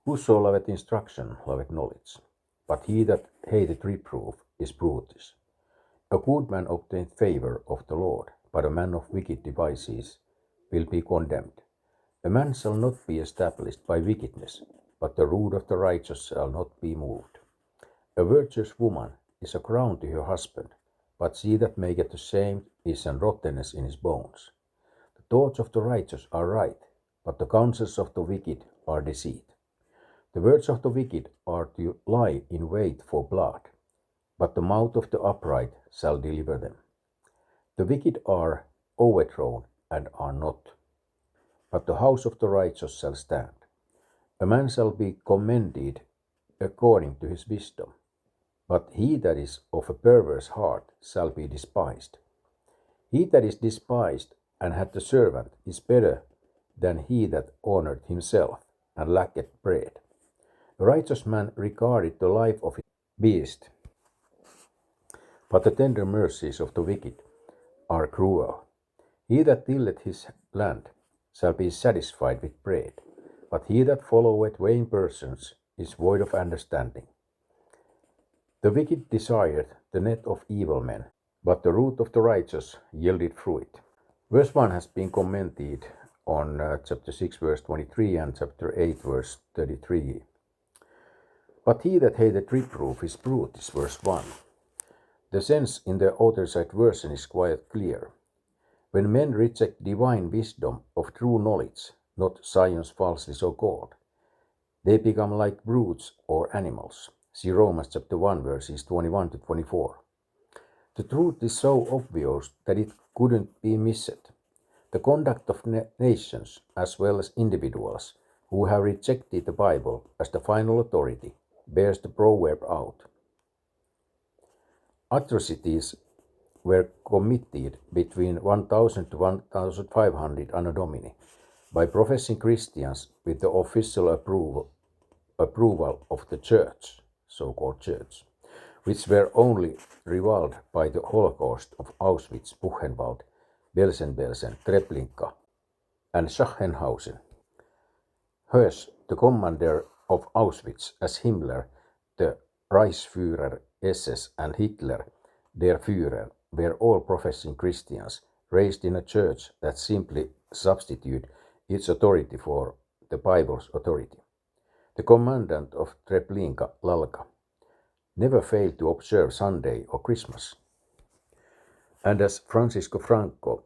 Whoso loveth instruction loveth knowledge, but he that hateth reproof is brutish. A good man obtaineth favour of the Lord, but a man of wicked devices will be condemned. A man shall not be established by wickedness, but the root of the righteous shall not be moved. A virtuous woman is a crown to her husband, but she that maketh ashamed is an rottenness in his bones. The thoughts of the righteous are right, but the counsels of the wicked are deceit. The words of the wicked are to lie in wait for blood, but the mouth of the upright shall deliver them. The wicked are overthrown and are not, but the house of the righteous shall stand. A man shall be commended according to his wisdom, but he that is of a perverse heart shall be despised. He that is despised and hath a servant is better than he that honoured himself and lacketh bread. A righteous man regarded the life of his beast, but the tender mercies of the wicked are cruel. He that tilleth his land shall be satisfied with bread, but he that followeth vain persons is void of understanding. The wicked desireth the net of evil men, but the root of the righteous yielded fruit. Verse 1 has been commented on chapter 6 verse 23 and chapter 8 verse 33. But he that hateth reproof is brutish, verse 1. The sense in the Authorized Version is quite clear. When men reject divine wisdom of true knowledge, not science falsely so called, they become like brutes or animals. See Romans chapter 1 verses 21 to 24. The truth is so obvious that it couldn't be missed. The conduct of nations as well as individuals who have rejected the Bible as the final authority bears the proverb out. Atrocities were committed between 1000 to 1500 Anno Domini by professing Christians with the official approval of the church, so-called church, which were only rivaled by the Holocaust of Auschwitz, Buchenwald, Belsen-Belsen, Treblinka, and Sachsenhausen. Höss, the commander of Auschwitz, as Himmler, the Reichsführer SS, and Hitler, der Führer, were all professing Christians, raised in a church that simply substituted its authority for the Bible's authority. The commandant of Treblinka, Lalka, never failed to observe Sunday or Christmas. And as Francisco Franco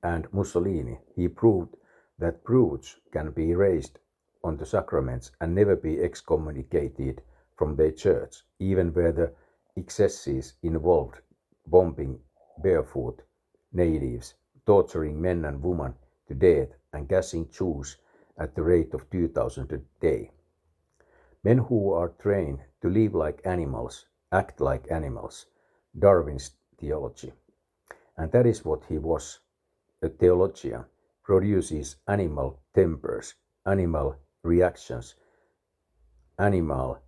and Mussolini, he proved that brutes can be raised on the sacraments and never be excommunicated from their church, even where the excesses involved bombing barefoot natives, torturing men and women to death, and gassing Jews at the rate of 2,000 a day. Men who are trained to live like animals, act like animals, Darwin's theology. And that is what he was. A theologian produces animal tempers, animal reactions, animal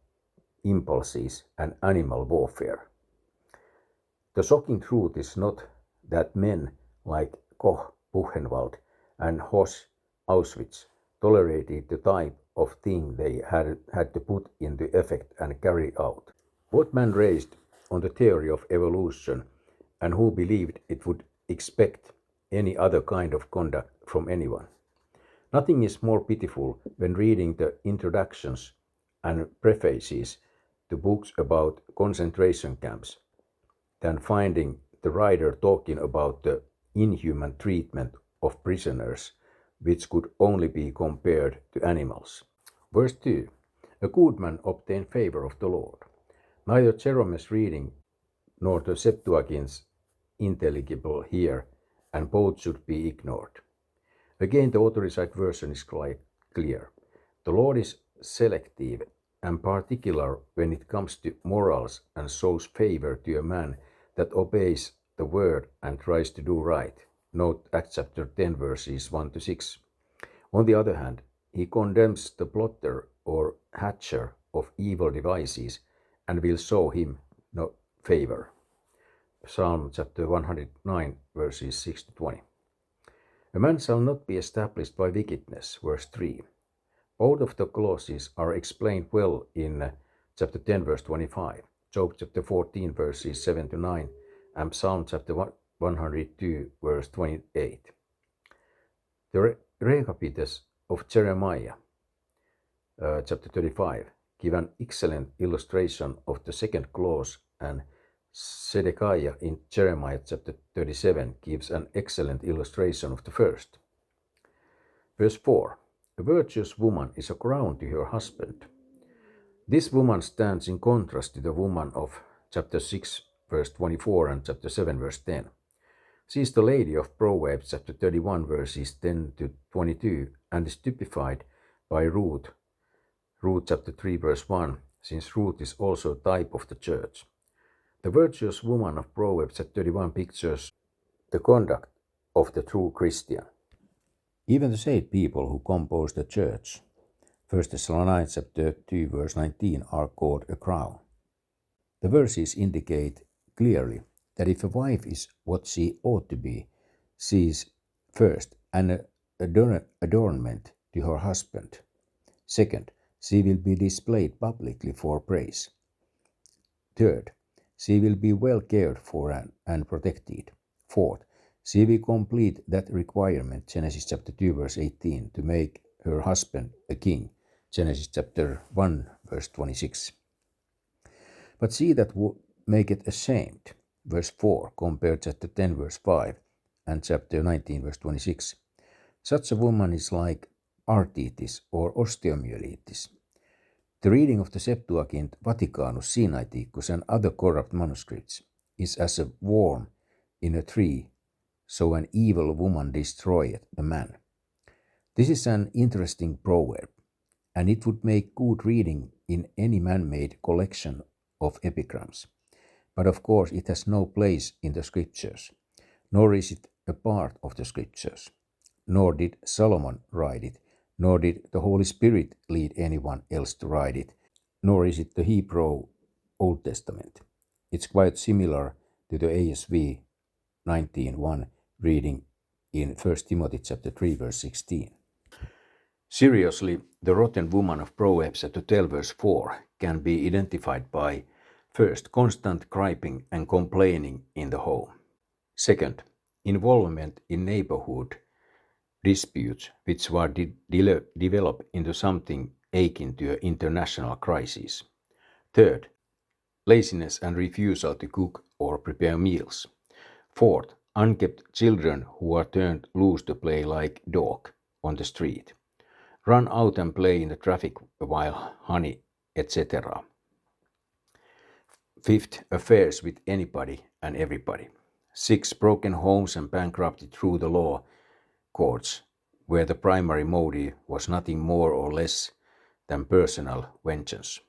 impulses, and animal warfare. The shocking truth is not that men like Koch, Buchenwald, and Höss, Auschwitz, tolerated the type of thing they had to put into effect and carry out. What man raised on the theory of evolution and who believed it would expect any other kind of conduct from anyone? Nothing is more pitiful when reading the introductions and prefaces to books about concentration camps than finding the writer talking about the inhuman treatment of prisoners, which could only be compared to animals. Verse 2. A good man obtained favour of the Lord. Neither Jerome's reading nor the Septuagint's intelligible here, and both should be ignored. Again, the Authorized Version is quite clear. The Lord is selective and particular when it comes to morals and shows favour to a man that obeys the word and tries to do right. Note Acts chapter 10 verses 1 to 6. On the other hand, he condemns the plotter or hatcher of evil devices and will show him no favour. Psalm chapter 109 verses 6 to 20. A man shall not be established by wickedness, verse 3. All of the clauses are explained well in chapter 10, verse 25, Job chapter 14, verses 7 to 9, and Psalm chapter 102, verse 28. The Recapites of Jeremiah, chapter 35, give an excellent illustration of the second clause, and Zedekiah in Jeremiah chapter 37 gives an excellent illustration of the first. Verse 4. A virtuous woman is a crown to her husband. This woman stands in contrast to the woman of chapter 6, verse 24 and chapter 7, verse 10. She is the lady of Proverbs chapter 31, verses 10 to 22, and is typified by Ruth chapter 3, verse 1, since Ruth is also a type of the church. The virtuous woman of Proverbs chapter 31 pictures the conduct of the true Christian. Even the saved people who compose the church, 1 Thessalonians chapter 2, verse 19, are called a crown. The verses indicate clearly that if a wife is what she ought to be, she is first an adornment to her husband. Second, she will be displayed publicly for praise. Third, she will be well cared for and protected. Fourth, she will complete that requirement, Genesis chapter 2, verse 18, to make her husband a king, Genesis chapter 1, verse 26. But she that maketh ashamed, verse 4, compared chapter 10, verse 5, and chapter 19, verse 26. Such a woman is like Artitis or Osteomyelitis. The reading of the Septuagint, Vaticanus, Sinaiticus, and other corrupt manuscripts is as a worm in a tree, so an evil woman destroyeth a man. This is an interesting proverb, and it would make good reading in any man-made collection of epigrams. But of course it has no place in the scriptures, nor is it a part of the scriptures. Nor did Solomon write it, nor did the Holy Spirit lead anyone else to write it, nor is it the Hebrew Old Testament. It's quite similar to the ASV 19:1 reading in 1 Timothy chapter 3, verse 16. Seriously, the rotten woman of Proverbs chapter 12, verse 4 can be identified by, first, constant griping and complaining in the home. Second, involvement in neighborhood disputes which were develop into something akin to an international crisis. Third, laziness and refusal to cook or prepare meals. Fourth, unkept children who are turned loose to play like dog on the street. Run out and play in the traffic while honey, etc. Fifth, affairs with anybody and everybody. Six, broken homes and bankruptcy through the law courts, where the primary motive was nothing more or less than personal vengeance.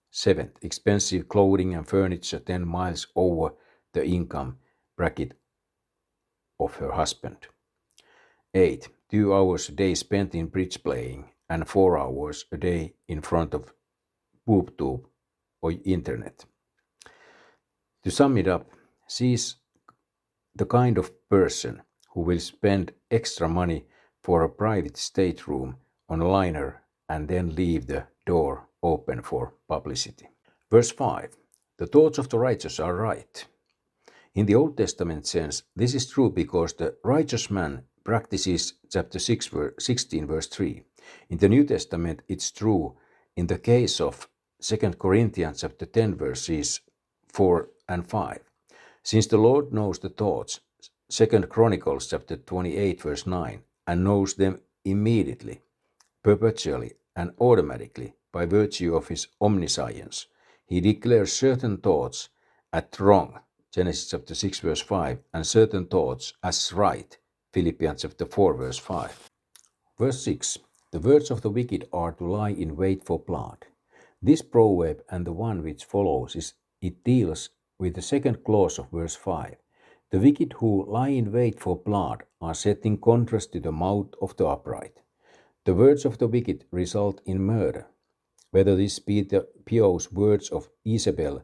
Seventh, expensive clothing and furniture 10 miles over the income bracket of her husband. 8. 2 hours a day spent in bridge playing and 4 hours a day in front of BoobTube or internet. To sum it up, she is the kind of person who will spend extra money for a private stateroom on a liner and then leave the door open for publicity. Verse 5. The thoughts of the righteous are right. In the Old Testament sense, this is true because the righteous man practices chapter 16, verse 3. In the New Testament, it's true in the case of 2 Corinthians chapter 10, verses 4 and 5. Since the Lord knows the thoughts, 2 Chronicles chapter 28, verse 9, and knows them immediately, perpetually, and automatically by virtue of his omniscience, he declares certain thoughts as wrong, Genesis chapter 6, verse 5, and certain thoughts as right, Philippians chapter 4, verse 5. Verse 6. The words of the wicked are to lie in wait for blood. This proverb and the one which follows it deals with the second clause of verse 5. The wicked who lie in wait for blood are set in contrast to the mouth of the upright. The words of the wicked result in murder, whether this be the pious words of Isabel,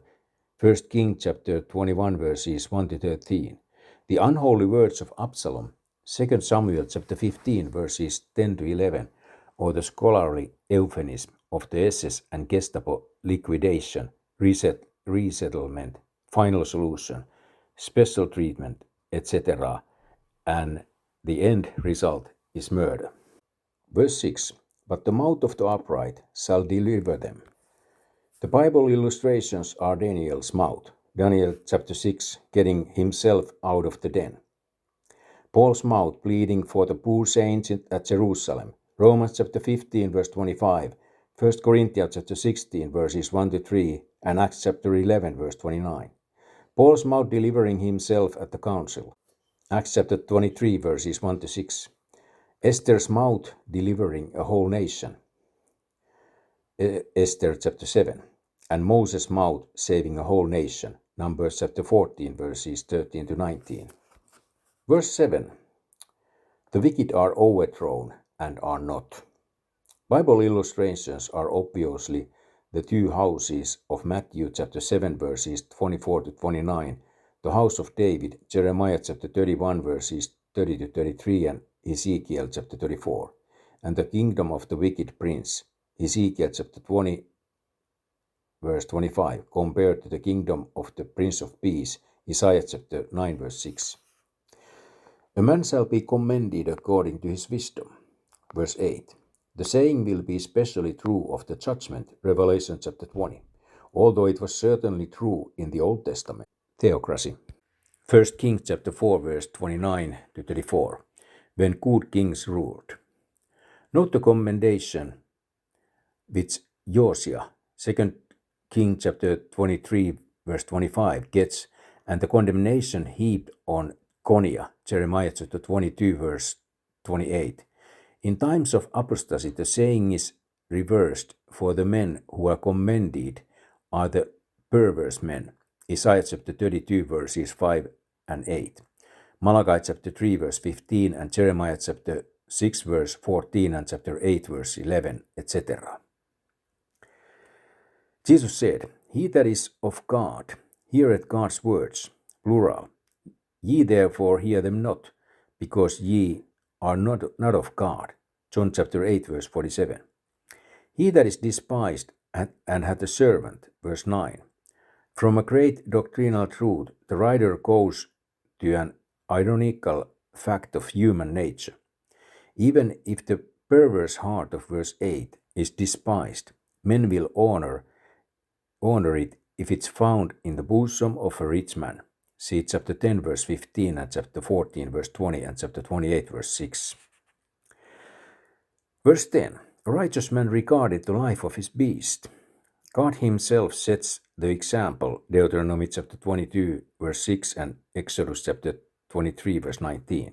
1 Kings chapter 21 verses 1 to 13, the unholy words of Absalom, 2 Samuel chapter 15 verses 10 to 11, or the scholarly euphemism of the SS and Gestapo liquidation, resettlement, final solution, special treatment, etc., and the end result is murder. Verse 6. But the mouth of the upright shall deliver them. The Bible illustrations are Daniel's mouth. Daniel chapter 6, getting himself out of the den. Paul's mouth pleading for the poor saints at Jerusalem. Romans chapter 15 verse 25. 1 Corinthians chapter 16 verses 1 to 3 and Acts chapter 11 verse 29. Paul's mouth delivering himself at the council. Acts chapter 23 verses 1 to 6. Esther's mouth delivering a whole nation. Esther chapter 7. And Moses' mouth saving a whole nation. Numbers chapter 14 verses 13 to 19. Verse 7. The wicked are overthrown and are not. Bible illustrations are obviously the two houses of Matthew chapter 7 verses 24 to 29, the house of David, Jeremiah chapter 31 verses 30 to 33 and Ezekiel chapter 34, and the kingdom of the wicked prince, Ezekiel chapter 20 verse 25, compared to the kingdom of the Prince of Peace, Isaiah chapter 9 verse 6. A man shall be commended according to his wisdom. Verse 8. The saying will be especially true of the judgment, Revelation chapter 20, although it was certainly true in the Old Testament. Theocracy. 1 Kings chapter 4 verse 29 to 34, when good kings ruled. Note the commendation which Josiah, 2 King chapter 23 verse 25 gets, and the condemnation heaped on Coniah, Jeremiah chapter 22 verse 28. In times of apostasy, the saying is reversed, for the men who are commended are the perverse men. Isaiah chapter 32 verses 5 and 8. Malachi chapter 3 verse 15 and Jeremiah chapter 6 verse 14 and chapter 8 verse 11, etc. Jesus said, He that is of God heareth God's words, plural. Ye therefore hear them not, because ye are not of God. John chapter 8 verse 47. He that is despised and hath a servant, verse 9. From a great doctrinal truth, the writer goes to an ironical fact of human nature. Even if the perverse heart of verse 8 is despised, men will honor it if it's found in the bosom of a rich man. See chapter 10 verse 15 and chapter 14 verse 20 and chapter 28 verse 6. Verse 10. A righteous man regarded the life of his beast. God himself sets the example, Deuteronomy chapter 22 verse 6 and Exodus chapter 23 verse 19.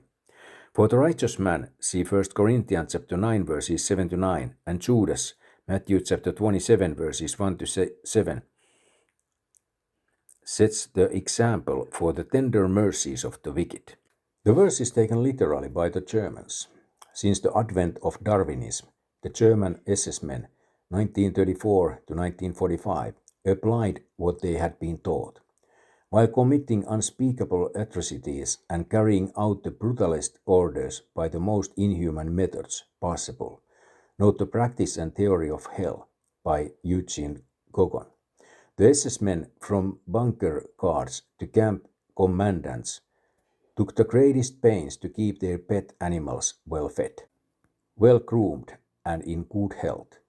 For the righteous man, see 1 Corinthians chapter 9 verses 7 to 9 and Judas, Matthew chapter 27 verses 1 to 7, sets the example for the tender mercies of the wicked. The verse is taken literally by the Germans. Since the advent of Darwinism, the German SS men, 1934 to 1945, applied what they had been taught. While committing unspeakable atrocities and carrying out the brutalest orders by the most inhuman methods possible. Note the Practice and Theory of Hell by Eugene Gogon. The SS men, from bunker guards to camp commandants, took the greatest pains to keep their pet animals well fed, well groomed, and in good health.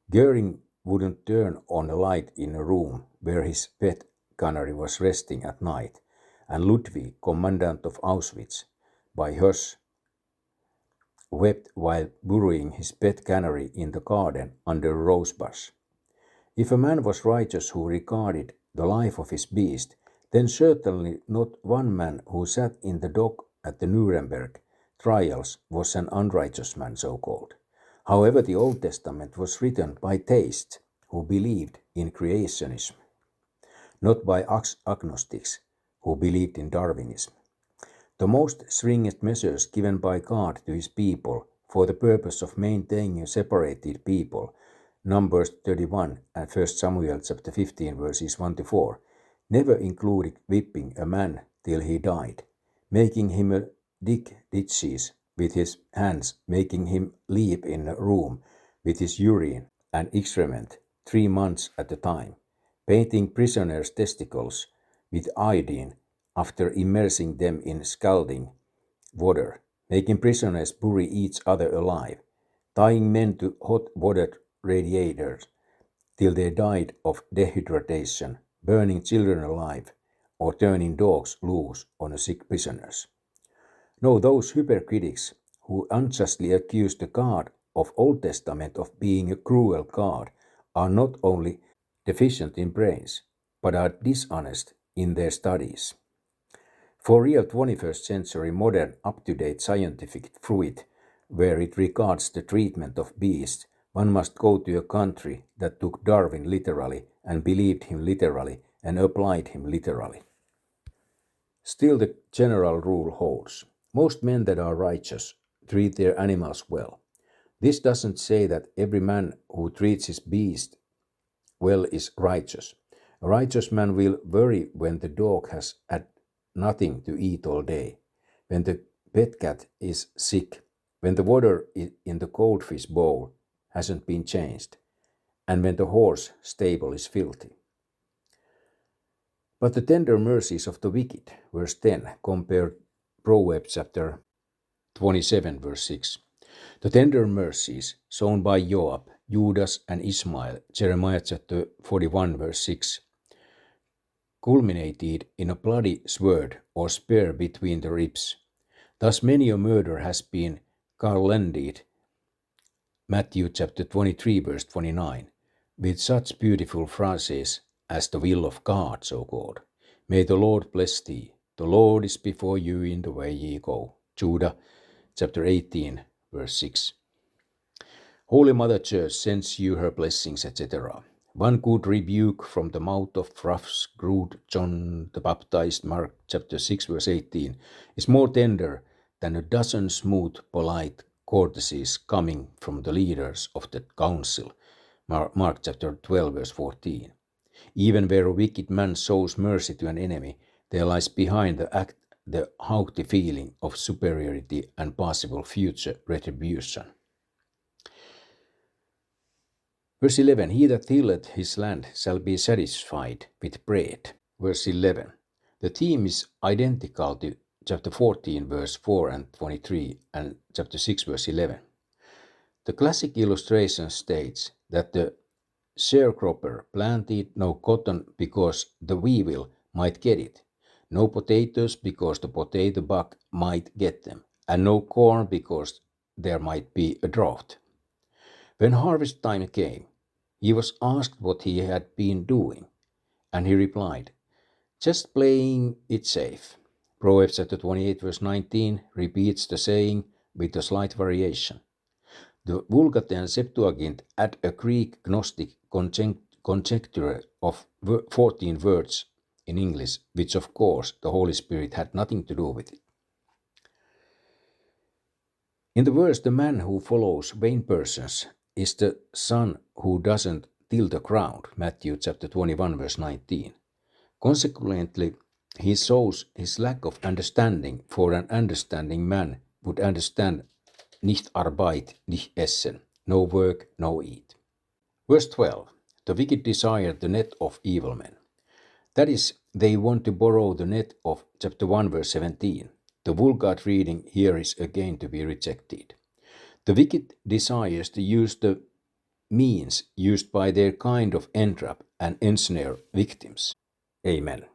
Goering wouldn't turn on a light in a room where his pet canary was resting at night, and Ludwig, commandant of Auschwitz, by Hirsch, wept while burying his pet canary in the garden under a rosebush. If a man was righteous who regarded the life of his beast, then certainly not one man who sat in the dock at the Nuremberg trials was an unrighteous man, so-called. However, the Old Testament was written by theists who believed in creationism, not by agnostics who believed in Darwinism. The most stringent measures given by God to his people for the purpose of maintaining a separated people, Numbers 31 and 1 Samuel chapter 15 verses 1 to 4, never included whipping a man till he died, making him dig ditches with his hands, making him leap in a room with his urine and excrement 3 months at a time, painting prisoners' testicles with iodine after immersing them in scalding water, making prisoners bury each other alive, tying men to hot water radiators till they died of dehydration, burning children alive, or turning dogs loose on sick prisoners. No, those hypercritics who unjustly accuse the God of Old Testament of being a cruel God are not only deficient in brains, but are dishonest in their studies. For real 21st century modern up-to-date scientific fruit, where it regards the treatment of beasts, one must go to a country that took Darwin literally and believed him literally and applied him literally. Still the general rule holds. Most men that are righteous treat their animals well. This doesn't say that every man who treats his beast well is righteous. A righteous man will worry when the dog has had nothing to eat all day, when the pet cat is sick, when the water in the goldfish bowl hasn't been changed, and when the horse stable is filthy. But the tender mercies of the wicked, verse 10, compare Proverbs chapter 27, verse 6. The tender mercies shown by Joab, Judas, and Ismail, Jeremiah chapter 41, verse 6, culminated in a bloody sword or spear between the ribs. Thus many a murder has been garlanded, Matthew chapter 23, verse 29, with such beautiful phrases as the will of God, so called. May the Lord bless thee. The Lord is before you in the way ye go. Judah chapter 18, verse 6. Holy Mother Church sends you her blessings, etc. One good rebuke from the mouth of rough's crude John the Baptist, Mark chapter 6, verse 18, is more tender than a dozen smooth, polite courtesies coming from the leaders of the council, Mark chapter 12, verse 14. Even where a wicked man shows mercy to an enemy, there lies behind the act the haughty feeling of superiority and possible future retribution. Verse 11, he that tilleth his land shall be satisfied with bread. Verse 11, the theme is identical to chapter 14, verse 4 and 23, and chapter 6, verse 11. The classic illustration states that the sharecropper planted no cotton because the weevil might get it, no potatoes because the potato bug might get them, and no corn because there might be a drought. When harvest time came, he was asked what he had been doing, and he replied, just playing it safe. Proverbs chapter 28 verse 19 repeats the saying with a slight variation. The Vulgate and Septuagint add a Greek Gnostic conjecture of 14 words in English, which of course the Holy Spirit had nothing to do with it. In the verse, the man who follows vain persons is the son who doesn't till the ground, Matthew chapter 21 verse 19. Consequently, he shows his lack of understanding, for an understanding man would understand nicht Arbeit, nicht essen, no work, no eat. Verse 12, the wicked desire the net of evil men. That is, they want to borrow the net of chapter 1 verse 17. The Vulgate reading here is again to be rejected. The wicked desires to use the means used by their kind of entrap and ensnare victims. Amen.